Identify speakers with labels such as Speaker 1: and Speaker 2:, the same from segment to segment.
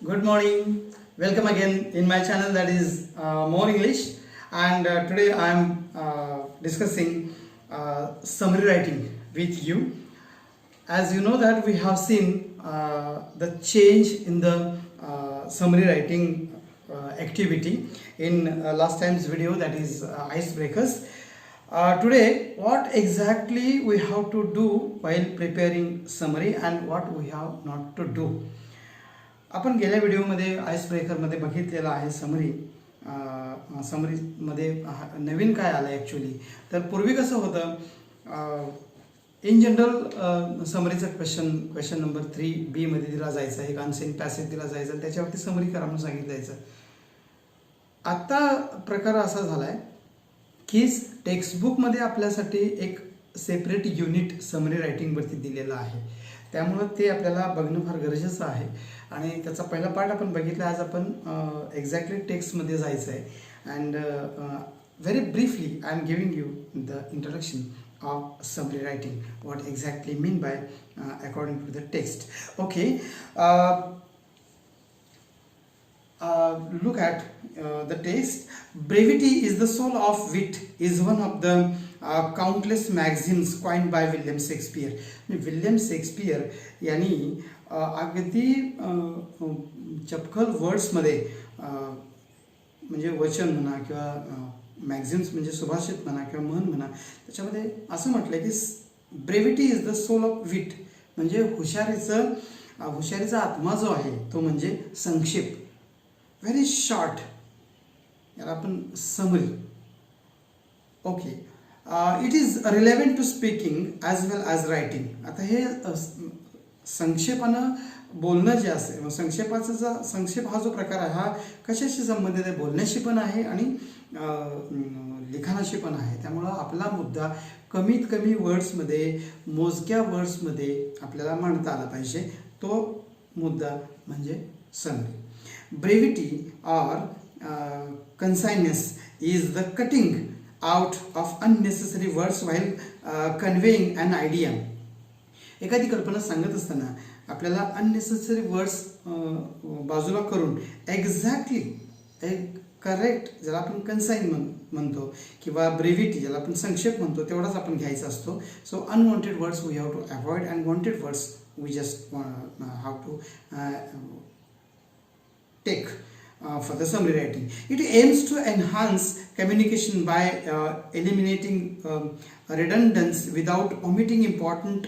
Speaker 1: Good morning. Welcome again in my channel that is More English, and today I am discussing summary writing with you. As you know that we have seen the change in the summary writing activity in last time's video, that is icebreakers. Today what exactly we have to do while preparing summary and what we have not to do. आपण गेल्या व्हिडिओमध्ये ice ब्रेकरमध्ये बघितलेला आहे समरीमध्ये नवीन काय आलं actually. तर पूर्वी कसं होतं, इन जनरल समरीचं क्वेश्चन नंबर 3B मध्ये दिला जायचा, एक अनसेन पॅसेज दिला जायचा आणि त्याच्यावरती समरी करा म्हणून सांगितलं जायचं. आता प्रकार असा झाला आहे की टेक्स्टबुकमध्ये आपल्यासाठी एक सेपरेट युनिट समरी रायटिंगवरती दिलेलं आहे. त्यामुळं ते आपल्याला बघणं फार गरजेचं आहे आणि त्याचा पहिला पार्ट आपण बघितला. आज आपण एक्झॅक्टली टेक्स्टमध्ये जायचं आहे and very briefly I am giving you the introduction of summary writing, what exactly mean by according to the text. Okay, look at the text. Brevity is the soul of wit is one of the countless maxims coined by William Shakespeare. William Shakespeare यांनी अगदी चपखल वर्ड्समध्ये म्हणजे वचन म्हणा किंवा magazines म्हणजे सुभाषित म्हणा किंवा म्हण म्हणा, त्याच्यामध्ये असं म्हटलं की brevity is the soul of wit, म्हणजे हुशारीचा आत्मा जो आहे तो म्हणजे संक्षेप, व्हेरी शॉर्ट, याला आपण summary. Okay, it is relevant to speaking as well as writing. आता हे संक्षेपानं बोलणं जे असेल, संक्षेप हा जो प्रकार आहे हा कशाशी संबंधित आहे, बोलण्याशी पण आहे आणि लिखाणाशी पण आहे. त्यामुळं आपला मुद्दा कमीत कमी वर्ड्समध्ये, मोजक्या वर्ड्समध्ये आपल्याला मांडता आला पाहिजे. तो मुद्दा म्हणजे summary. Brevity or conciseness is the cutting out of unnecessary words while conveying an idea. एखादी कल्पना सांगत असताना आपल्याला अननेसेसरी वर्ड्स बाजूला करून एक्झॅक्टली एक करेक्ट, ज्याला आपण कन्साइन म्हणतो किंवा ब्रेविटी ज्याला आपण संक्षेप म्हणतो, तेवढाच आपण घ्यायचा असतो. So unwanted words we have to avoid and wanted words we just have to take for the summary writing. It aims to enhance communication by eliminating redundancy without omitting important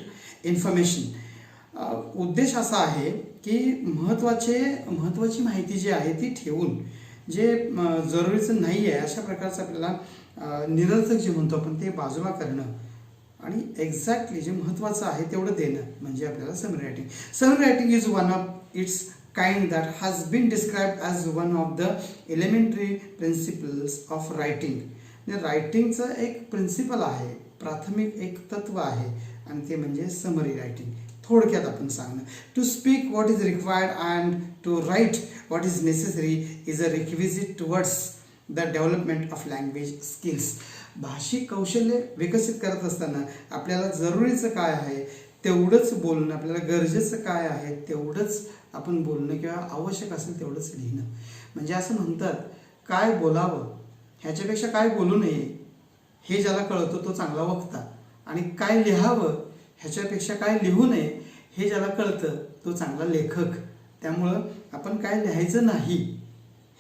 Speaker 1: information. उद्देश असा आहे की महत्त्वाची माहिती जी आहे ती ठेवून जे जरुरीचं नाही आहे अशा प्रकारचं आपल्याला निरर्थक जे म्हणतो आपण ते बाजूला करणं आणि एक्झॅक्टली जे महत्त्वाचं आहे तेवढं देणं म्हणजे आपल्याला summary writing. Summary writing is one of its kind that has been described as one of the elementary principles of writing. रायटिंगचं एक प्रिन्सिपल आहे, प्राथमिक एक तत्व आहे आणि ते म्हणजे समरी रायटिंग. थोडक्यात आपण सांगणं, to speak what is required and to write what is necessary is a requisite towards the development of language skills. भाषिक कौशल्य विकसित करत असताना आपल्याला जरुरीचं काय आहे तेवढंच बोलणं, आपल्याला गरजेचं काय आहे तेवढंच आपण बोलणं किंवा आवश्यक असेल तेवढंच लिहिणं. म्हणजे असं म्हणतात, काय बोलावं ह्याच्यापेक्षा काय बोलू नये हे ज्याला कळतं तो चांगला वक्ता, आणि काय लिहावं ह्याच्यापेक्षा काय लिहू नये हे ज्याला कळतं तो चांगला लेखक. त्यामुळं आपण काय लिहायचं नाही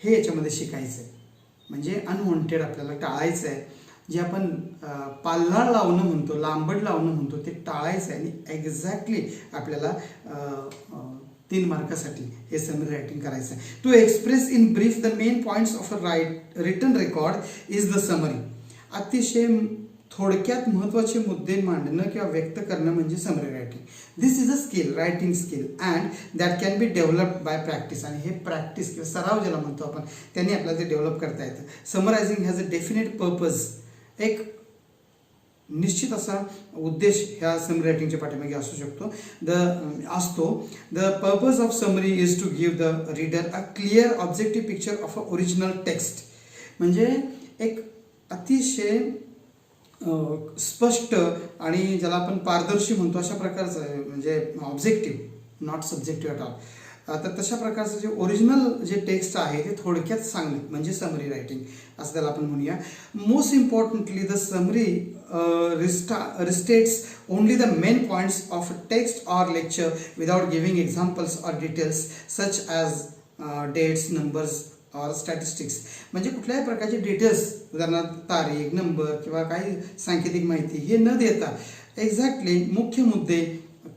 Speaker 1: हे याच्यामध्ये शिकायचं आहे. म्हणजे अनवॉन्टेड आपल्याला टाळायचं आहे. जे आपण पाल्हाळ लावणं म्हणतो, लांबड लावणं म्हणतो, ते टाळायचं आहे आणि एक्झॅक्टली आपल्याला 3 मार्कासाठी हे समरी रायटिंग करायचं आहे. To express in brief the main points of a written record is the summary. अतिशय थोडक्यात महत्त्वाचे मुद्दे मांडणं किंवा व्यक्त करणं म्हणजे summary writing. This is a skill, writing skill, and that can be developed by practice. आणि हे प्रॅक्टिस किंवा सराव ज्याला म्हणतो आपण त्यांनी आपल्याला ते डेव्हलप करता येतं. समरायझिंग हॅज अ डेफिनेट पर्पज, एक निश्चित असा उद्देश ह्या समरी रायटिंगच्या पाठीमागे असू शकतो the purpose of summary is to give the reader a clear objective picture of a original text. म्हणजे एक अतिशय स्पष्ट आणि ज्याला आपण पारदर्शी म्हणतो अशा प्रकारचं म्हणजे objective, not subjective at all, तर तशा प्रकारचं जे ओरिजिनल जे टेक्स्ट आहे ते थोडक्यात सांगणे म्हणजे समरी रायटिंग असं त्याला आपण म्हणूया. Most importantly the summary restates only the main points of text or lecture without giving examples or details such as dates, numbers और स्टॅटिस्टिक्स. म्हणजे कुठल्याही प्रकारचे डिटेल्स उदाहरणार्थ तारीख, नंबर किंवा काही सांकेतिक माहिती हे न देता एक्झॅक्टली मुख्य मुद्दे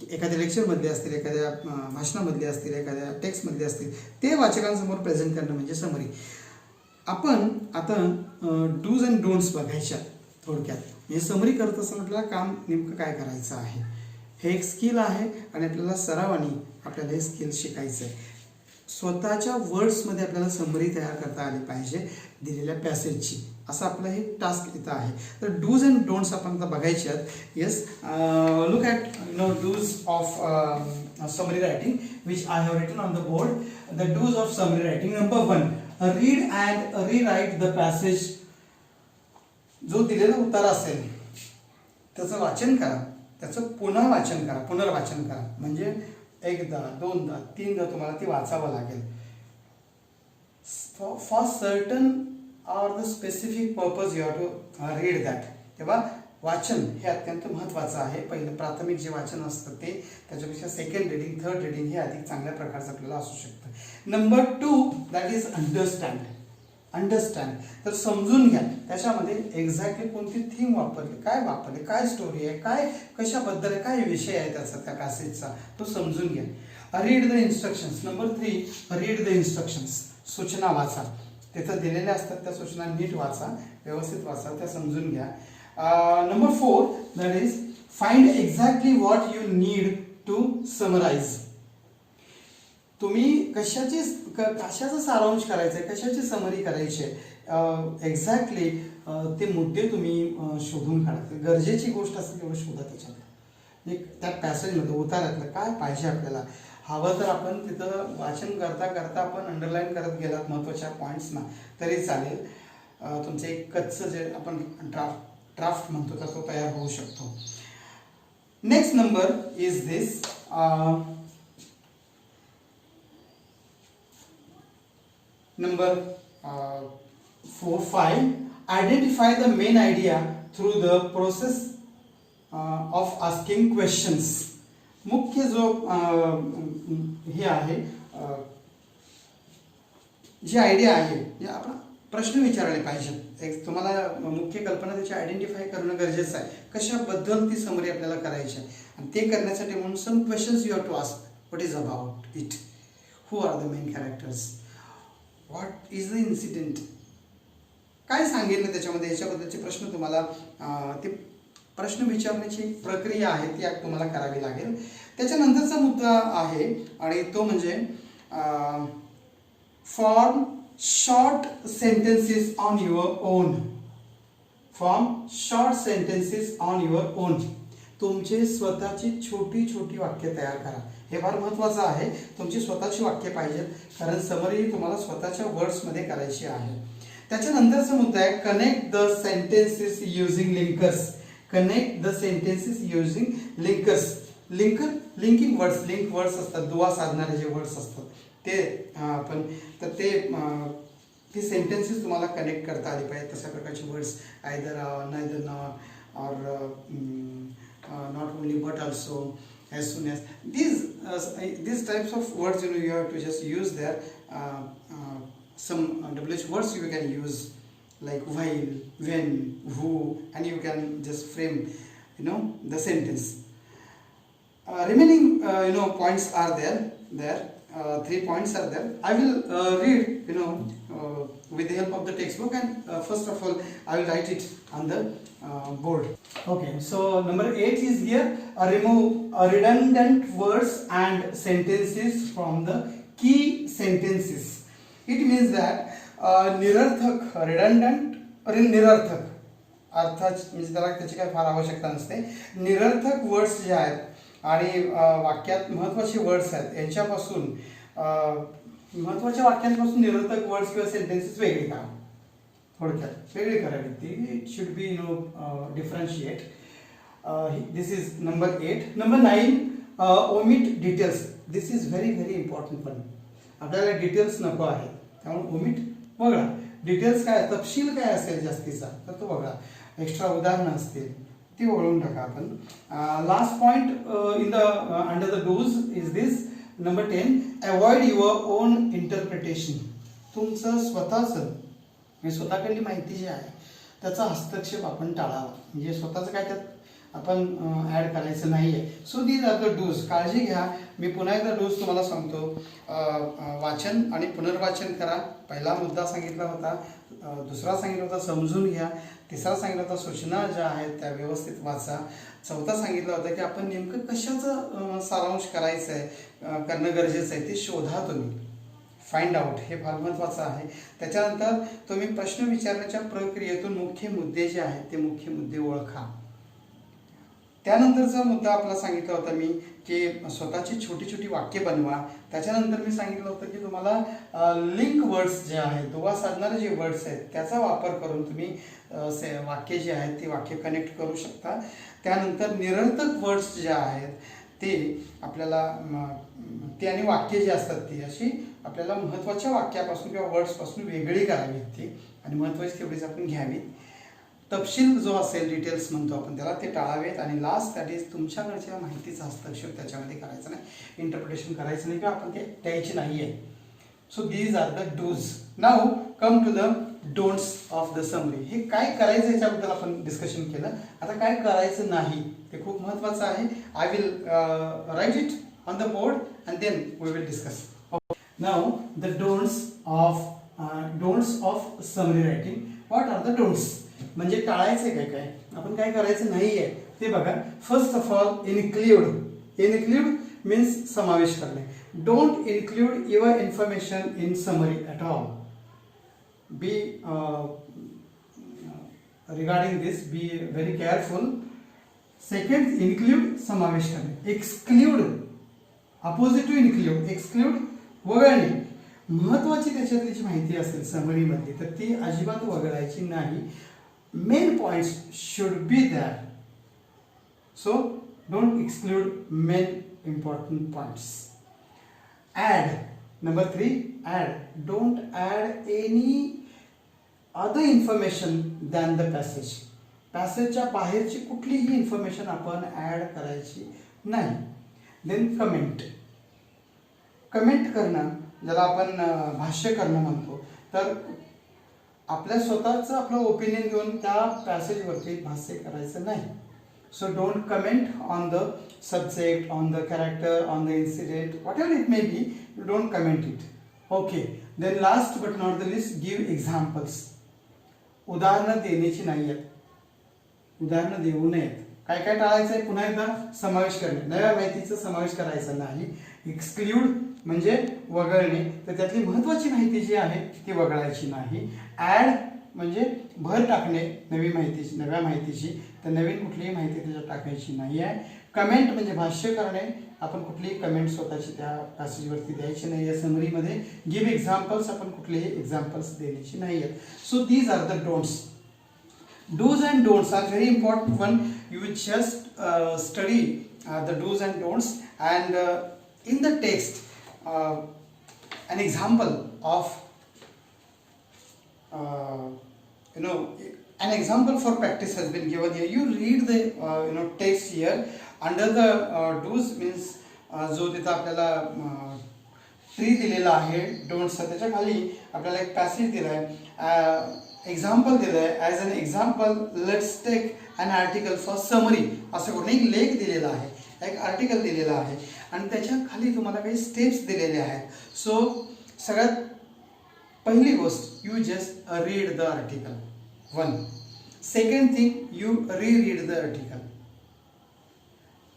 Speaker 1: एखाद्या लेक्चरमधले असतील, एखाद्या भाषणामधले असतील, एखाद्या टेक्स्टमधले असतील ते वाचकांसमोर प्रेझेंट करणं म्हणजे समरी. आपण आता डूज अँड डोंट्स बघायच्या थोडक्यात. म्हणजे समरी करत असताना आपल्याला काम नेमकं काय करायचं आहे. हे एक स्किल आहे आणि आपल्याला सरावाने आपल्याला हे स्किल शिकायचं आहे. स्वतःच्या वर्ड्समध्ये आपल्याला समरी तयार करता आली पाहिजे दिलेल्या पॅसेजची, असं आपलं हे टास्क इथं आहे. तर डूज अँड डोंट्स आपण आता बघायचे आहेत. Yes, look at dos of summary writing which I have written on the board. The dos of summary writing. Number 1, read and rewrite the passage. जो दिलेला उतारा असेल त्याचं वाचन करा, त्याचं पुन्हा वाचन करा, पुनर्वाचन करा. म्हणजे एकदा, दोनदा, तीनदा तुम्हाला ती वाचावं लागेल. For certain or the specific purpose you have to read that. तेव्हा वाचन हे अत्यंत महत्त्वाचं आहे. पहिलं प्राथमिक जे वाचन असतं ते, त्याच्यापेक्षा सेकंड रीडिंग, थर्ड रीडिंग हे अधिक चांगल्या प्रकारचं आपल्याला असू शकतं. Number 2 that is understand. Understand तर समजून घ्या. त्याच्यामध्ये एक्झॅक्टली कोणती थीम वापरली, काय स्टोरी आहे, काय कशाबद्दल आहे, काय विषय आहे त्याचा, त्या पॅसेजचा तो समजून घ्या. Read the instructions. Number 3 read the instructions. सूचना वाचा. तिथं दिलेल्या असतात त्या सूचना नीट वाचा, व्यवस्थित वाचा, त्या समजून घ्या. Number 4 that is find exactly what you need to summarise. तुम्ही कशाचा सारांश करायचा आहे, कशाची समरी करायची आहे, एक्झॅक्टली ते मुद्दे तुम्ही शोधून काढा. गरजेची गोष्ट असेल तेवढं शोधा त्याच्यात. त्या पॅसेजमध्ये उतारातलं काय पाहिजे आपल्याला हवं तर आपण तिथं वाचन करता करता आपण अंडरलाईन करत गेलात महत्त्वाच्या पॉईंट्सना तरी चालेल. तुमचं एक कच्चं जे आपण ड्राफ्ट म्हणतो तर तो तयार होऊ शकतो. Next number is this. Number 4, 5 identify the main idea through the process of asking questions. मुख्य जो हे आहे जी आयडिया आहे आपण प्रश्न विचारले पाहिजेत. तुम्हाला मुख्य कल्पना त्याची आयडेंटिफाय करणं गरजेचं आहे. कशाबद्दल ती समरी आपल्याला करायची आहे आणि ते करण्यासाठी म्हणून some questions you have to ask. What is about it, who are the main characters, what is the incident, काय सांगितलं त्याच्यामध्ये, याच्याबद्दलचे प्रश्न तुम्हाला ते प्रश्न विचारण्याची प्रक्रिया आहे ती तुम्हाला करावी लागेल. त्याच्यानंतरचा मुद्दा आहे आणि तो म्हणजे form short sentences on your on. Form short sentences on your on. तुमचे स्वतःची छोटी छोटी वाक्य तयार करा. हे फार महत्त्वाचं आहे. तुमची स्वतःची वाक्य पाहिजेत कारण समरी तुम्हाला स्वतःच्या वर्ड्समध्ये करायची आहे. त्याच्यानंतरचा मुद्दा आहे connect the sentences using linkers. Connect the sentences using linkers. Linking words, link words असतात, दुवा साधणारे जे वर्ड्स असतात ते आपण तर ते सेंटेन्सेस तुम्हाला कनेक्ट करता आली पाहिजे. तशा प्रकारचे वर्ड्स आयदर, नायदर, नॉट और not only but also, as soon as. These types of words you have to just use there. Some WH words you can use like while, when, who, and you can just frame the sentence. Remaining points are there. 3 points are there. I will read with the help of the textbook, and first of all I will write it on the board. Okay, so number 8 is here. Remove redundant words and sentences from the key sentences. It means that निरर्थक, redundant or निरर्थक अर्थात म्हणजे त्याची काही फार आवश्यकता नसते. निरर्थक वर्ड्स जे आहेत आणि वाक्यात महत्त्वाचे वर्ड्स आहेत यांच्यापासून महत्त्वाच्या वाक्यांपासून निरर्थक वर्ड्स किंवा सेंटेन्सेस वेगळे करा. थोडक्यात वेगळे करावी ती. It should be differentiate. This is number 8. Number 9 omit details. This is very very important पण आपल्याला डिटेल्स नको आहे त्यामुळे ओमिट वगळा. डिटेल्स काय तपशील काय असेल जास्तीचा तर तो वगळा. एक्स्ट्रा उदाहरणं असतील ती वगळून टाका आपण. Last point in the under the dos is this number 10 avoid your own interpretation. तुमचं स्वतःचं म्हणजे स्वतःकडली माहिती जी आहे त्याचा हस्तक्षेप आपण टाळावा. म्हणजे स्वतःचं काय त्यात आपण ॲड करायचं नाही आहे. So these are the dos. काळजी घ्या. मी पुन्हा एकदा डूज तुम्हाला सांगतो. वाचन आणि पुनर्वाचन करा. पहिला मुद्दा सांगितला होता, दुसरा सांगितला होता समजून घ्या, तिसरा सांगितला होता सूचना ज्या आहेत त्या व्यवस्थित वाचा, चौथा सांगितलं होतं की आपण नेमकं कशाचं सारांश करायचं आहे, करणं गरजेचं आहे ते शोधा तुम्ही. फाइंड आउट हे फार महत्त्वाचं आहे. त्याच्यानंतर तुम्ही प्रश्न विचारण्याच्या प्रक्रियेतून मुख्य मुद्दे जे आहेत ते मुख्य मुद्दे ओळखा. त्यानंतरचा मुद्दा आपला सांगितला होता मी की स्वतःची छोटी छोटी वाक्य बनवा. त्याच्यानंतर मी सांगितलं होतं की तुम्हाला लिंक वर्ड्स जे आहेत, दुवा साधणारे जे वर्ड्स आहेत त्याचा वापर करून तुम्ही वाक्य जे आहेत ती वाक्य कनेक्ट करू शकता. त्यानंतर निरर्थक वर्ड्स जे आहेत ते आपल्याला ते आणि वाक्य जे असतात ती अशी आपल्याला महत्त्वाच्या वाक्यापासून किंवा वर्ड्सपासून वेगळी करावीत ती आणि महत्त्वाची तेवढीच आपण घ्यावीत. तपशील जो असेल डिटेल्स म्हणतो आपण त्याला ते टाळावेत. आणि लास्ट दॅट इज तुमच्याकडच्या माहितीचा हस्तक्षेप त्याच्यामध्ये करायचा नाही, इंटरप्रिटेशन करायचं नाही किंवा आपण ते द्यायची नाही आहे. So these are the dos. Now come to the don'ts of the summary. हे काय करायचं याच्याबद्दल आपण डिस्कशन केलं. आता काय करायचं नाही ते खूप महत्त्वाचं आहे. I will write it on the board and then we will discuss. Now the don'ts of summary writing. What are the don'ts म्हणजे टाळायचं काय काय आपण काय करायचं नाही आहे ते बघा. First of all include. Include means समावेश करणे. Don't include your information in summary at all. Be regarding this be very careful. Second include समावेश करणे. Exclude opposite to include. Exclude वगळणे. महत्त्वाची त्याच्यातली जी माहिती असेल समरीमधली तर ती अजिबात वगळायची नाही. main points should be there, so don't exclude main important points. Add. Number 3, add. Don't add any other information than the passage. पॅसेजच्या बाहेरची कुठलीही इन्फॉर्मेशन आपण ॲड करायची नाही. Then comment. कमेंट करणं ज्याला आपण भाष्य करणं म्हणतो तर आपल्या स्वतःचं आपलं ओपिनियन घेऊन त्या पॅसेजवरती भाष्य करायचं नाही. So don't comment on the subject, on the character, on the incident, whatever it may be, you don't comment it. Okay. Then last but not the least give examples. उदाहरणं देण्याची नाही आहेत, उदाहरणं देऊ नयेत. काय काय टाळायचं आहे पुन्हा एकदा समावेश करणे. नव्या माहितीचा समावेश करायचा नाही. एक्सक्ल्यूड म्हणजे वगळणे तर त्यातली महत्त्वाची माहिती जी आहे ती वगळायची नाही. ॲड म्हणजे भर टाकणे नव्या माहितीची तर नवीन कुठलीही माहिती त्याच्यात टाकायची नाही आहे. कमेंट म्हणजे भाष्य करणे. आपण कुठलीही कमेंट स्वतःची त्या पॅसेजवरती द्यायची नाही आहे समरीमध्ये. गिव्ह एक्झाम्पल्स आपण कुठलेही एक्झाम्पल्स द्यायची नाही आहेत. So these are the don'ts. Do's and don'ts are very important one. You just study the do's and don'ts and in the text an example of an example for practice has been given here. You read the text here. Under the do's means जो तिथं आपल्याला tree दिलेला आहे डोंट्सचा त्याच्या खाली आपल्याला एक passage दिला आहे. एक्झाम्पल दिलं आहे. As an example let's take an article for summary असं करून एक लेख दिलेला आहे, एक आर्टिकल दिलेला आहे आणि त्याच्या खाली तुम्हाला काही स्टेप्स दिलेले आहेत. सो सगळ्यात पहिली गोष्ट you just read the article. 1. Second thing you read the article.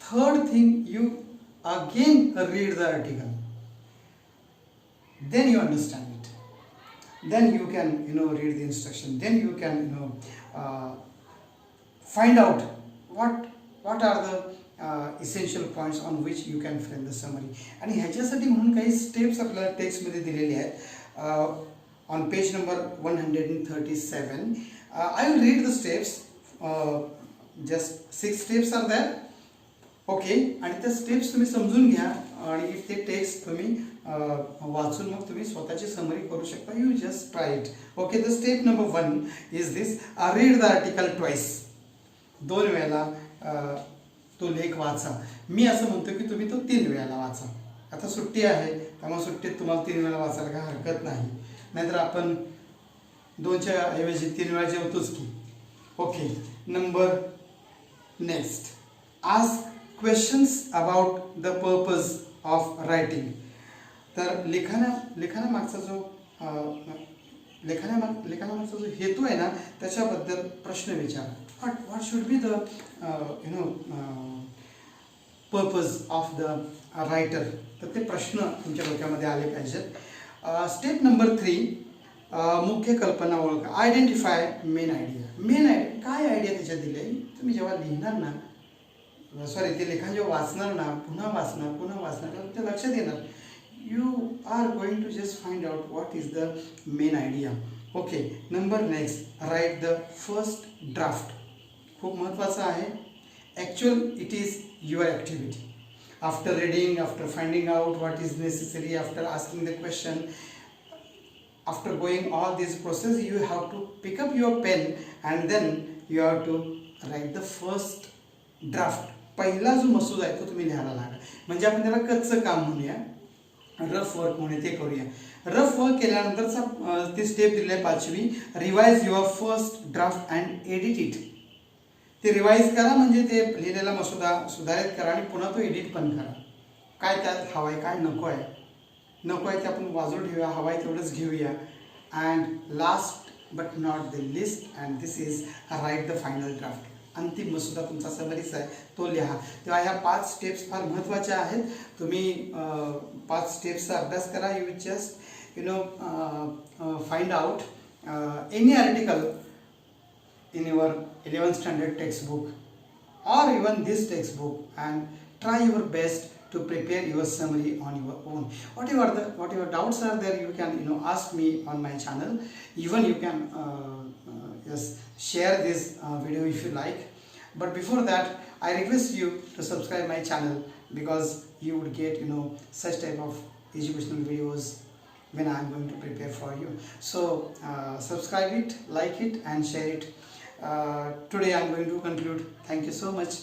Speaker 1: Third thing you again read the article. Then you understand it. Then you can read the instruction. Then you can find out what are the essential points on which you can frame the summary. आणि ह्याच्यासाठी म्हणून काही steps आपल्याला टेक्स्टमध्ये दिलेले आहेत. On page number 137 I will read the steps. Just 6 steps are there. Okay. आणि त्या स्टेप्स तुम्ही समजून घ्या आणि ते टेक्स्ट तुम्ही वाचून मग तुम्ही स्वतःची समरी करू शकता. You just try it. Okay. The step number 1 is this: read the article twice. 2 वेळेला तो लेख वाचा. मी असं म्हणतो की तुम्ही तो 3 वेळेला वाचा. आता सुट्टी आहे त्यामुळे सुट्टीत तुम्हाला 3 वेळा वाचायला काय हरकत नाही, नाहीतर आपण 2च्या ऐवजी 3 वेळा जेवतोच की. Okay. Number next: ask questions about the purpose of writing. तर लिखाणामागचा जो लिखाणामागचा जो हेतू आहे ना त्याच्याबद्दल प्रश्न विचारा. What should be the purpose of the writer. तर ते प्रश्न तुमच्या डोक्यामध्ये आले पाहिजेत. स्टेप नंबर 3: मुख्य कल्पना ओळखा. Identify main idea. काय आयडिया त्याच्यात दिली आहे. तुम्ही जेव्हा लिहिणार ना, सॉरी ते लेखन जेव्हा वाचणार ना, पुन्हा वाचणार तर ते लक्षात येणार. You are going to just find out what is the main idea. Okay. Number next: write the first draft. खूप महत्त्वाचं आहे. Actual it is your activity. After reading, after finding out what is necessary, after asking the question, after going all this process, you have to pick up your pen and then you have to write the first draft. पहिला जो मसुदा आहे तो तुम्ही लिहायला लागा. म्हणजे आपण त्याला कच्चं काम म्हणूया, रफ वर्क म्हणूया, ते करूया. रफ वर्क केल्यानंतरचा ती स्टेप दिली आहे 5वी: revise your first draft and edit it. ते रिवाईज करा म्हणजे ते लिहिलेला मसुदा सुधारित करा आणि पुन्हा तो एडिट पण करा. काय त्यात हवं आहे, काय नको आहे ते आपण बाजूला ठेवूया, हवं आहे तेवढंच घेऊया. And last but not the list and this is write the final draft. अंतिम मसुदा तुमचा समरीचा आहे तो लिहा. तेव्हा ह्या 5 स्टेप्स फार महत्त्वाच्या आहेत. तुम्ही 5 स्टेप्सचा अभ्यास करा. You just find out any article in your 11th standard textbook or even this textbook and try your best to prepare your summary on your own. Whatever doubts are there, you can ask me on my channel. Even you can yes, share this video if you like. But before that, I request you to subscribe my channel because you would get such type of educational videos when I am going to prepare for you. So subscribe it, like it and share it. Today I am going to conclude. Thank you so much.